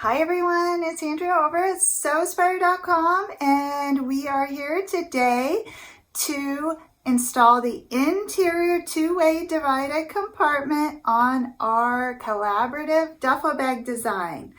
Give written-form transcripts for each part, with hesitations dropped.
Hi everyone, it's Andrea over at Sewspire.com, and we are here today to install the interior two-way divided compartment on our collaborative duffel bag design.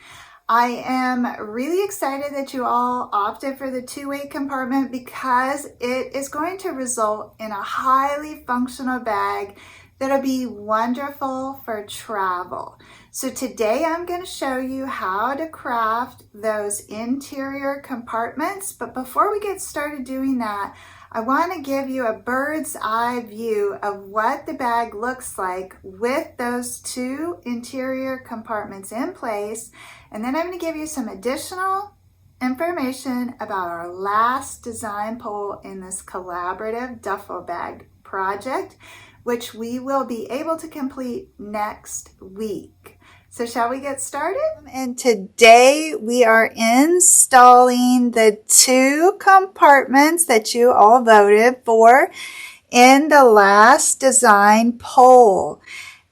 I am really excited that you all opted for the two-way compartment because it is going to result in a highly functional bag that'll be wonderful for travel. So today I'm going to show you how to craft those interior compartments. But before we get started doing that, I want to give you a bird's eye view of what the bag looks like with those two interior compartments in place. And then I'm going to give you some additional information about our last design poll in this collaborative duffel bag project, which we will be able to complete next week. So shall we get started? And today we are installing the two compartments that you all voted for in the last design poll.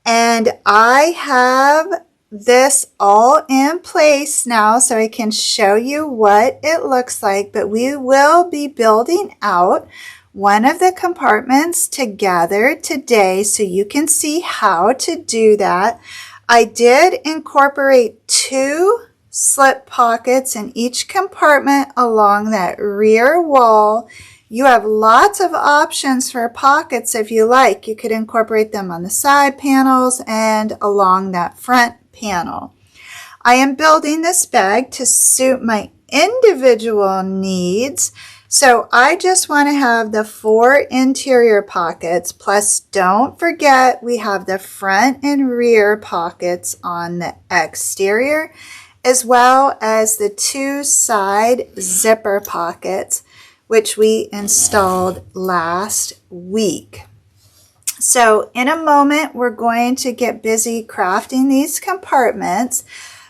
And I have this all in place now so I can show you what it looks like, but we will be building out one of the compartments together today so you can see how to do that. I did incorporate two slip pockets in each compartment along that rear wall. You have lots of options for pockets if you like. You could incorporate them on the side panels and along that front panel. I am building this bag to suit my individual needs. So I just want to have the 4 interior pockets, plus don't forget we have the front and rear pockets on the exterior, as well as the 2 side zipper pockets, which we installed last week. So in a moment, we're going to get busy crafting these compartments,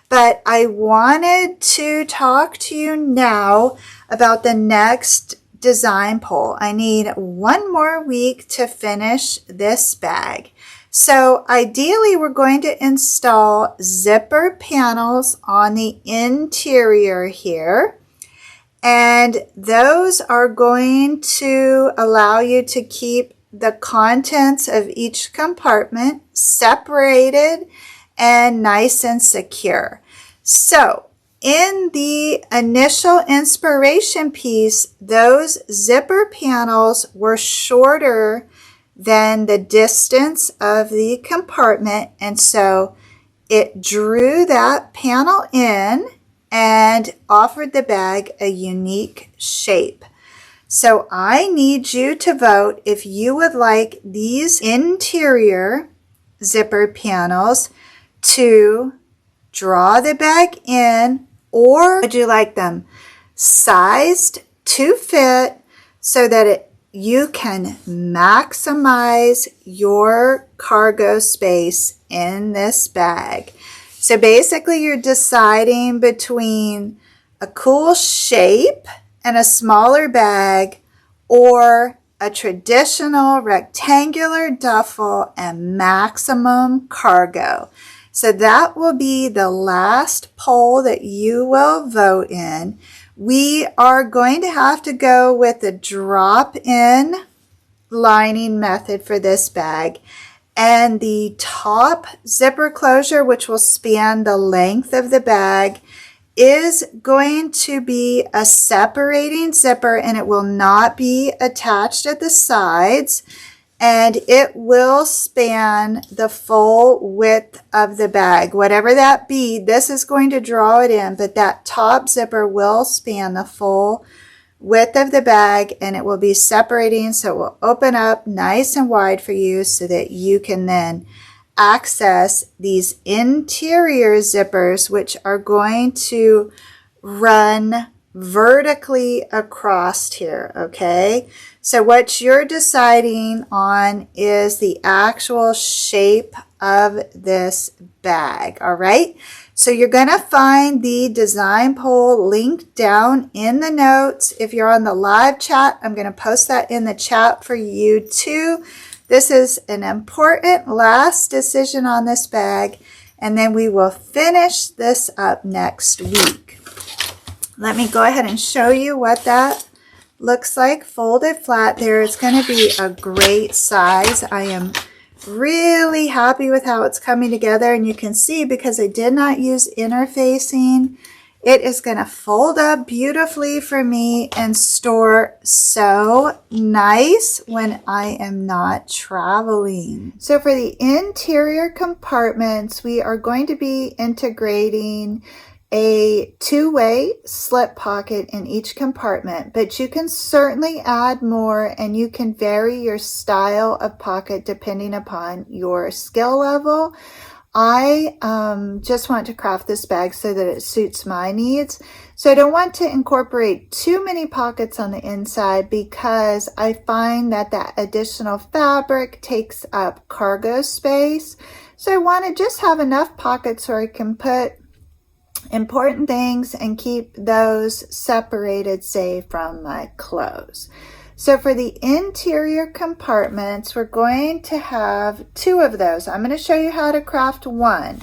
but I wanted to talk to you now about the next design poll. I need one more week to finish this bag. So ideally, we're going to install zipper panels on the interior here. And those are going to allow you to keep the contents of each compartment separated and nice and secure. So in the initial inspiration piece, those zipper panels were shorter than the distance of the compartment, and so it drew that panel in and offered the bag a unique shape. So I need you to vote if you would like these interior zipper panels to draw the bag in, or would you like them sized to fit so that you can maximize your cargo space in this bag? So basically you're deciding between a cool shape and a smaller bag, or a traditional rectangular duffel and maximum cargo. So that will be the last poll that you will vote in. We are going to have to go with the drop-in lining method for this bag. And the top zipper closure, which will span the length of the bag, is going to be a separating zipper, and it will not be attached at the sides. And it will span the full width of the bag. Whatever that be, this is going to draw it in, but that top zipper will span the full width of the bag, and it will be separating, so it will open up nice and wide for you so that you can then access these interior zippers, which are going to run vertically across here, okay? So what you're deciding on is the actual shape of this bag, all right? So you're going to find the design poll linked down in the notes. If you're on the live chat, I'm going to post that in the chat for you too. This is an important last decision on this bag, and then we will finish this up next week. Let me go ahead and show you what that looks like folded flat there. It's going to be a great size. I am really happy with how it's coming together, and you can see because I did not use interfacing, it is going to fold up beautifully for me and store so nice when I am not traveling. So for the interior compartments, we are going to be integrating a two-way slip pocket in each compartment, but you can certainly add more, and you can vary your style of pocket depending upon your skill level. I just want to craft this bag so that it suits my needs. So I don't want to incorporate too many pockets on the inside because I find that that additional fabric takes up cargo space. So I want to just have enough pockets where I can put important things and keep those separated, say, from my clothes. So for the interior compartments, we're going to have two of those. I'm going to show you how to craft one.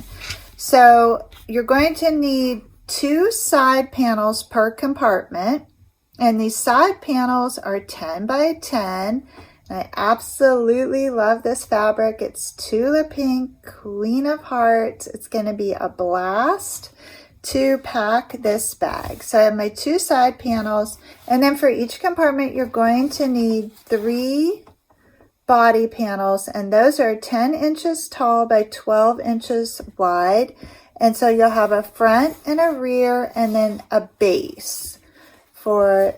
So you're going to need two side panels per compartment, and these side panels are 10 by 10. I absolutely love this fabric. It's Tulip Pink, Queen of Hearts. It's going to be a blast to pack this bag. So I have my two side panels, and then for each compartment you're going to need 3 body panels, and those are 10 inches tall by 12 inches wide. And so you'll have a front and a rear and then a base for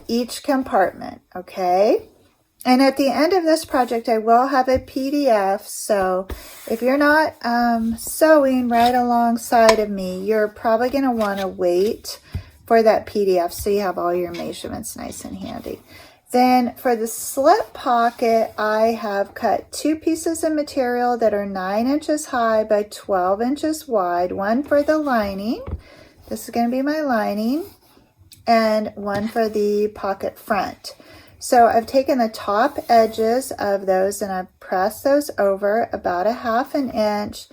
each compartment, okay? And at the end of this project, I will have a PDF. So if you're not sewing right alongside of me, you're probably going to want to wait for that PDF so you have all your measurements nice and handy. Then for the slip pocket, I have cut 2 pieces of material that are 9 inches high by 12 inches wide. One for the lining. This is going to be my lining. And one for the pocket front. So I've taken the top edges of those and I've pressed those over about 1/2 inch.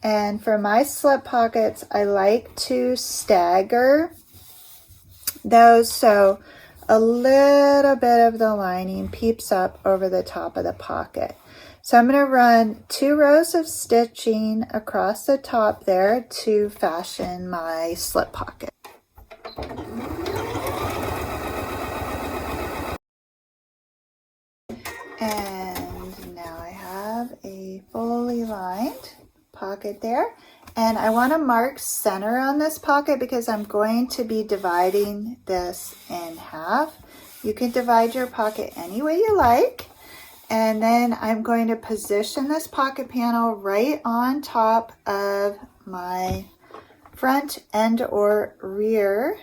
And for my slip pockets, I like to stagger those so a little bit of the lining peeps up over the top of the pocket. So I'm going to run 2 rows of stitching across the top there to fashion my slip pocket. And now I have a fully lined pocket there, and I want to mark center on this pocket because I'm going to be dividing this in half. You can divide your pocket any way you like, and then I'm going to position this pocket panel right on top of my front and or rear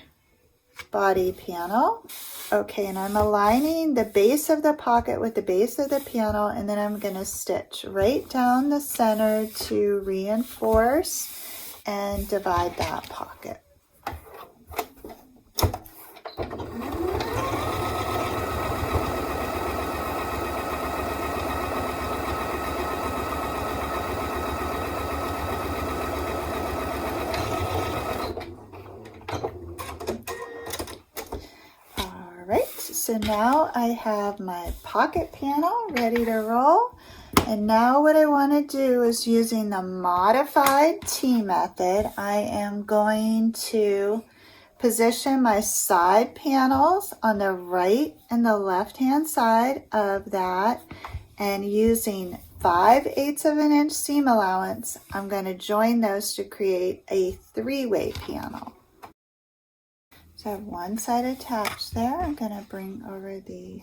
body panel. Okay, and I'm aligning the base of the pocket with the base of the panel, and then I'm going to stitch right down the center to reinforce and divide that pocket. So now I have my pocket panel ready to roll, and now what I want to do is, using the modified T method, I am going to position my side panels on the right and the left hand side of that, and using 5/8 of an inch seam allowance, I'm going to join those to create a 3-way panel. So I have one side attached there. I'm going to bring over the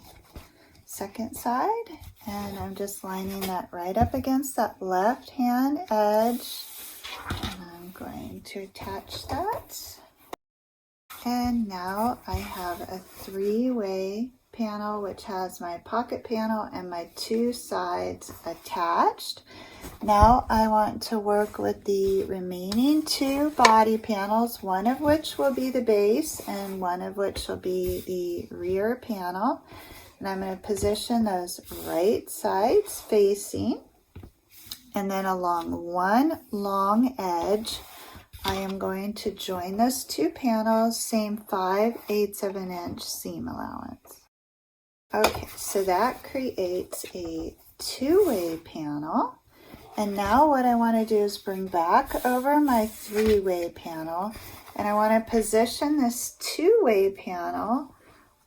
second side, and I'm just lining that right up against that left hand edge, and I'm going to attach that. And now I have a 3-way panel which has my pocket panel and my 2 sides attached. Now I want to work with the remaining 2 body panels, one of which will be the base and one of which will be the rear panel. And I'm going to position those right sides facing. and then along one long edge, I am going to join those two panels, same 5/8 of an inch seam allowance. Okay, so that creates a two-way panel. And now what I want to do is bring back over my three-way panel, and I want to position this two-way panel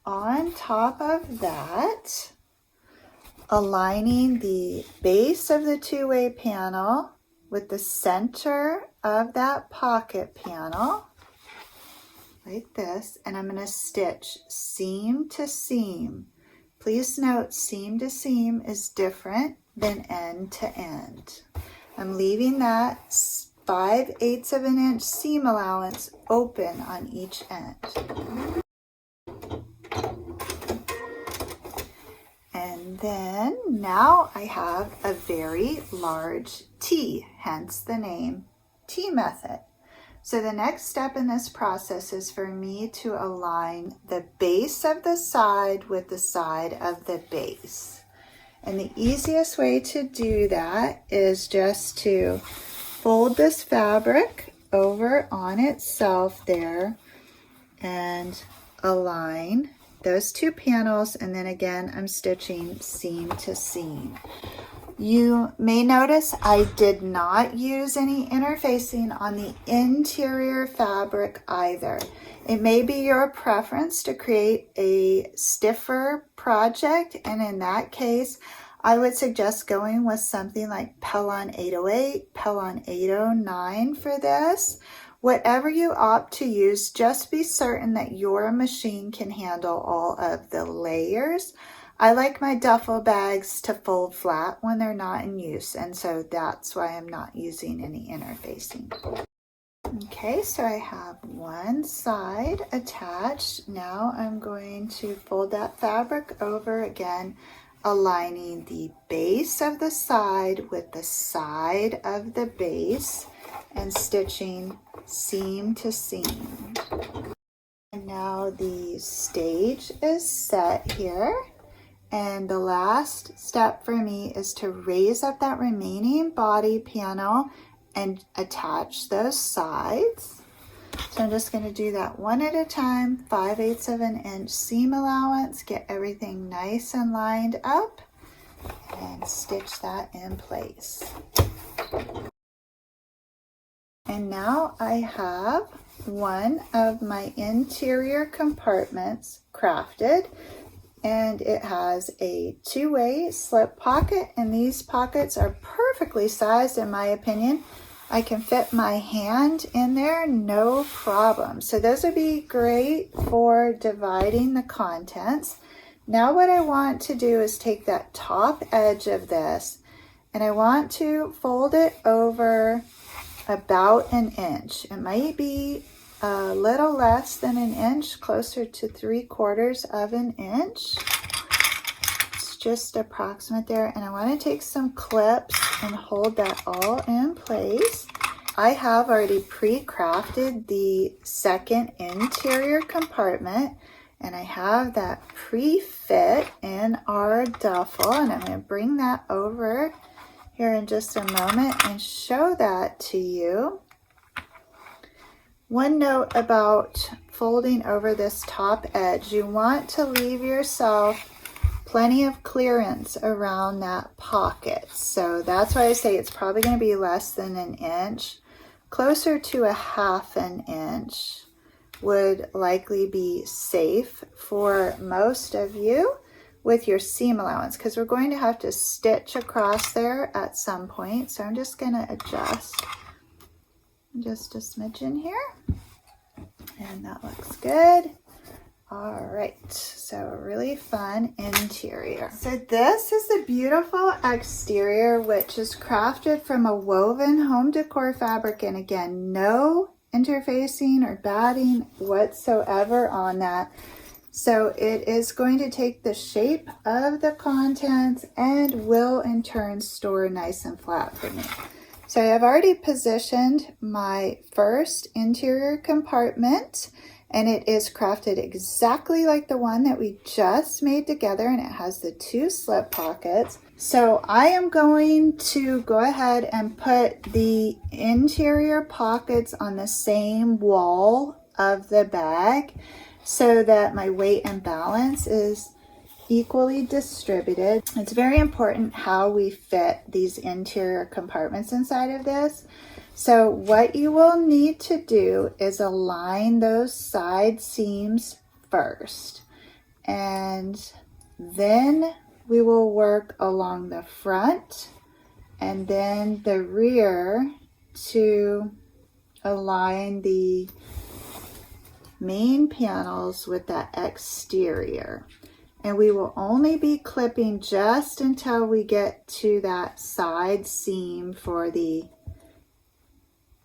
on top of that, aligning the base of the two-way panel with the center of that pocket panel like this, and I'm going to stitch seam to seam. Please note, seam to seam is different than end to end. I'm leaving that 5/8 of an inch seam allowance open on each end. And then now I have a very large T, hence the name T method. So the next step in this process is for me to align the base of the side with the side of the base. And the easiest way to do that is just to fold this fabric over on itself there and align those two panels, and then again I'm stitching seam to seam. You may notice I did not use any interfacing on the interior fabric either. It may be your preference to create a stiffer project, and in that case I would suggest going with something like Pellon 808, Pellon 809 for this. Whatever you opt to use, just be certain that your machine can handle all of the layers. I like my duffel bags to fold flat when they're not in use, and so that's why I'm not using any interfacing. Okay, so I have one side attached. Now I'm going to fold that fabric over again, aligning the base of the side with the side of the base and stitching seam to seam. And now the stage is set here. And the last step for me is to raise up that remaining body panel and attach those sides. So I'm just going to do that one at a time, 5/8 of an inch seam allowance, get everything nice and lined up, and stitch that in place. And now I have one of my interior compartments crafted, and it has a two-way slip pocket, and these pockets are perfectly sized in my opinion. I can fit my hand in there, no problem. So those would be great for dividing the contents. Now what I want to do is take that top edge of this, and I want to fold it over about an inch. It might be a little less than an inch, closer to 3/4 of an inch. It's just approximate there, and I want to take some clips and hold that all in place. I have already pre-crafted the second interior compartment, and I have that pre-fit in our duffel, and I'm going to bring that over here in just a moment and show that to you. One note about folding over this top edge, you want to leave yourself plenty of clearance around that pocket. So that's why I say it's probably going to be less than an inch. Closer to 1/2 an inch would likely be safe for most of you with your seam allowance, because we're going to have to stitch across there at some point. So I'm just going to adjust just a smidgen here, and that looks good. All right, so a really fun interior. So this is the beautiful exterior, which is crafted from a woven home decor fabric, and again, no interfacing or batting whatsoever on that. So it is going to take the shape of the contents and will in turn store nice and flat for me. So I have already positioned my first interior compartment, and it is crafted exactly like the one that we just made together, and it has the two slip pockets. So I am going to go ahead and put the interior pockets on the same wall of the bag so that my weight and balance is equally distributed. It's very important how we fit these interior compartments inside of this. So what you will need to do is align those side seams first, and then we will work along the front and then the rear to align the main panels with the exterior. And we will only be clipping just until we get to that side seam for the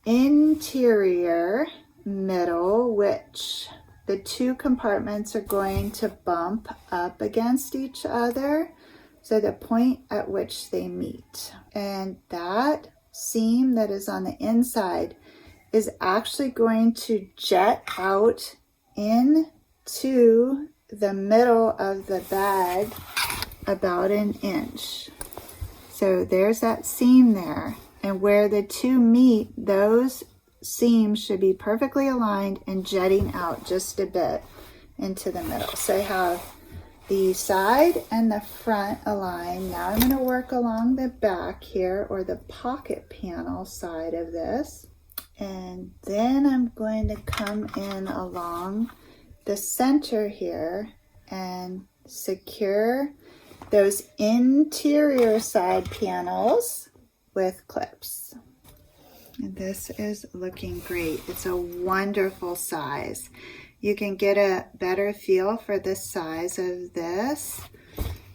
interior middle, which the two compartments are going to bump up against each other, so the point at which they meet. And that seam that is on the inside is actually going to jet out into the middle of the bag about an inch. So there's that seam there, and where the two meet, those seams should be perfectly aligned and jetting out just a bit into the middle. So I have the side and the front aligned. Now I'm going to work along the back here, or the pocket panel side of this, and then I'm going to come in along the center here and secure those interior side panels with clips. And this is looking great. It's a wonderful size. You can get a better feel for the size of this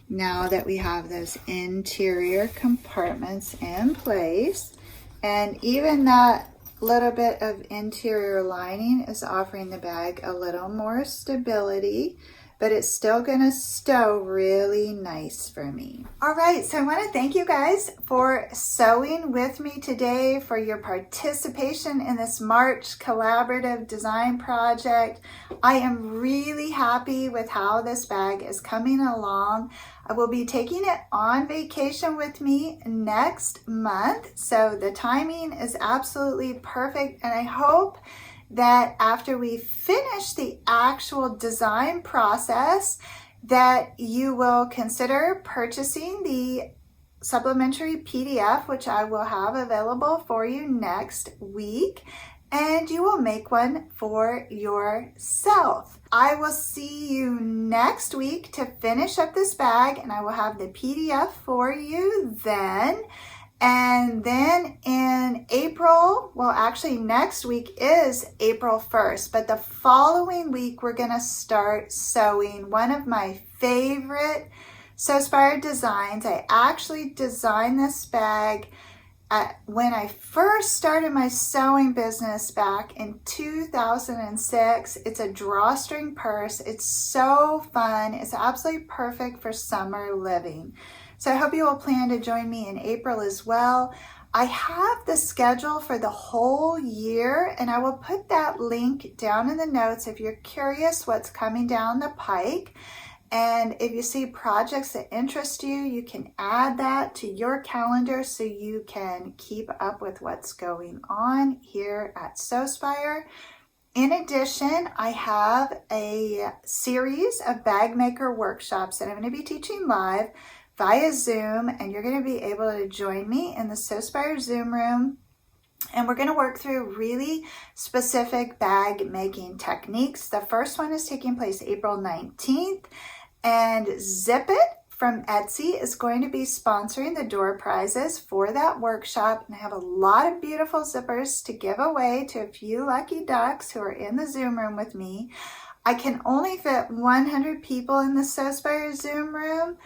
now that we have those interior compartments in place. And even that little bit of interior lining is offering the bag a little more stability, but it's still gonna stow really nice for me. All right, so I wanna thank you guys for sewing with me today, for your participation in this March collaborative design project. I am really happy with how this bag is coming along. I will be taking it on vacation with me next month, so the timing is absolutely perfect, and I hope that after we finish the actual design process, that you will consider purchasing the supplementary PDF, which I will have available for you next week, and you will make one for yourself. I will see you next week to finish up this bag, and I will have the PDF for you then. And then in April, well, actually next week is April 1st, but the following week we're gonna start sewing one of my favorite Sewspire designs. I actually designed this bag when I first started my sewing business back in 2006. It's a drawstring purse. It's so fun. It's absolutely perfect for summer living. So I hope you will plan to join me in April as well. I have the schedule for the whole year, and I will put that link down in the notes if you're curious what's coming down the pike. And if you see projects that interest you, you can add that to your calendar so you can keep up with what's going on here at Sewspire. In addition, I have a series of bag maker workshops that I'm going to be teaching live via Zoom, and you're going to be able to join me in the Sewspire Zoom room, and we're going to work through really specific bag making techniques. The first one is taking place April 19th, and Zipit from Etsy is going to be sponsoring the door prizes for that workshop, and I have a lot of beautiful zippers to give away to a few lucky ducks who are in the Zoom room with me. I can only fit 100 people in the Sewspire Zoom room,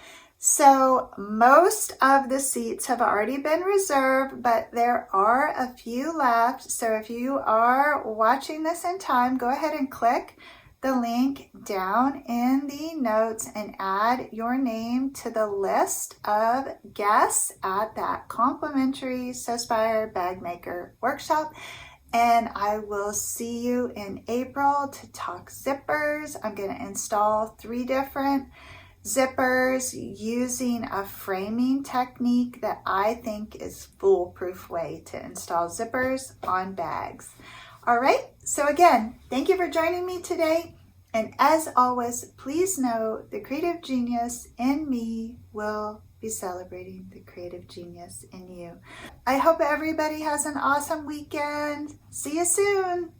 so most of the seats have already been reserved, but there are a few left. So if you are watching this in time, go ahead and click the link down in the notes and add your name to the list of guests at that complimentary Sewspire Bag Maker workshop. And I will see you in April to talk zippers. I'm going to install 3 different zippers using a framing technique that I think is foolproof way to install zippers on bags. All right, so again, thank you for joining me today. And as always, please know the creative genius in me will be celebrating the creative genius in you. I hope everybody has an awesome weekend. See you soon.